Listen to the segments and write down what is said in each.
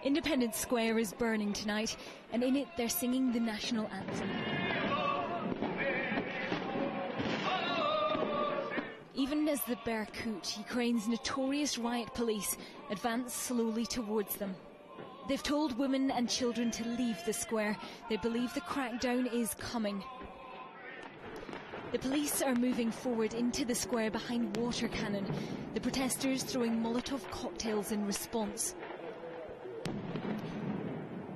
Independence Square is burning tonight, and in it they're singing the national anthem. Even as the Berkut, Ukraine's notorious riot police, advance slowly towards them. They've told women and children to leave the square. They believe the crackdown is coming. The police are moving forward into the square behind water cannon, the protesters throwing Molotov cocktails in response.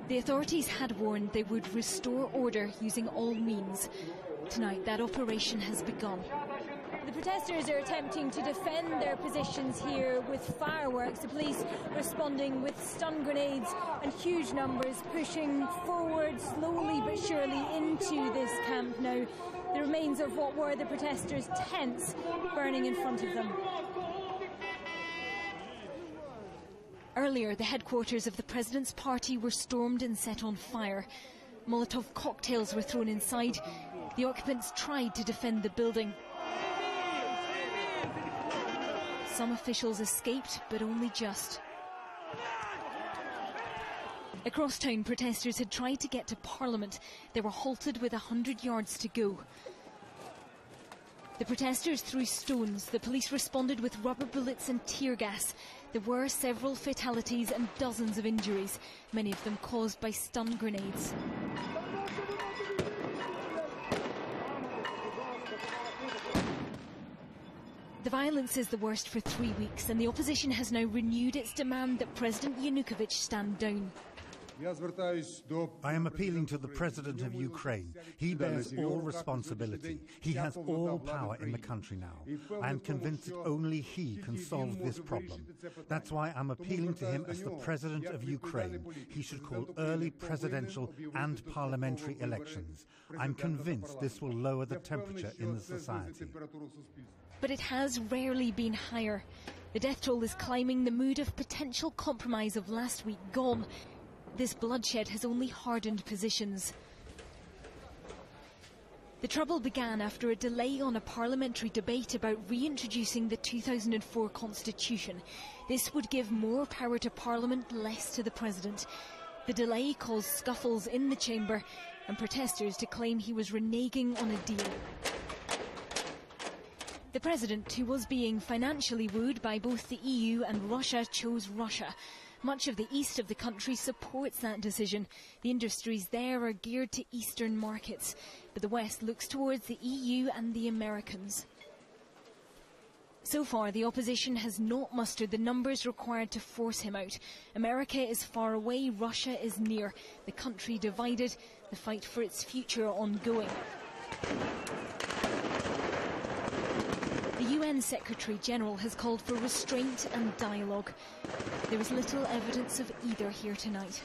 The authorities had warned they would restore order using all means. Tonight, that operation has begun. The protesters are attempting to defend their positions here with fireworks, the police responding with stun grenades and huge numbers pushing forward slowly but surely into this camp now. The remains of what were the protesters' tents burning in front of them. Earlier, the headquarters of the President's party were stormed and set on fire. Molotov cocktails were thrown inside. The occupants tried to defend the building. Some officials escaped, but only just. Across town, protesters had tried to get to Parliament. They were halted with 100 yards to go. The protesters threw stones. The police responded with rubber bullets and tear gas. There were several fatalities and dozens of injuries, many of them caused by stun grenades. The violence is the worst for 3 weeks, and the opposition has now renewed its demand that President Yanukovych stand down. I am appealing to the President of Ukraine. He bears all responsibility. He has all power in the country now. I am convinced that only he can solve this problem. That's why I'm appealing to him as the President of Ukraine. He should call early presidential and parliamentary elections. I'm convinced this will lower the temperature in the society. But it has rarely been higher. The death toll is climbing, the mood of potential compromise of last week gone. This bloodshed has only hardened positions. The trouble began after a delay on a parliamentary debate about reintroducing the 2004 constitution. This would give more power to Parliament, less to the President. The delay caused scuffles in the chamber and protesters to claim he was reneging on a deal. The President, who was being financially wooed by both the EU and Russia, chose Russia. Much of the east of the country supports that decision. The industries there are geared to eastern markets, but the west looks towards the EU and the Americans. So far, the opposition has not mustered the numbers required to force him out. America is far away, Russia is near. The country divided, the fight for its future ongoing. The UN Secretary-General has called for restraint and dialogue. There is little evidence of either here tonight.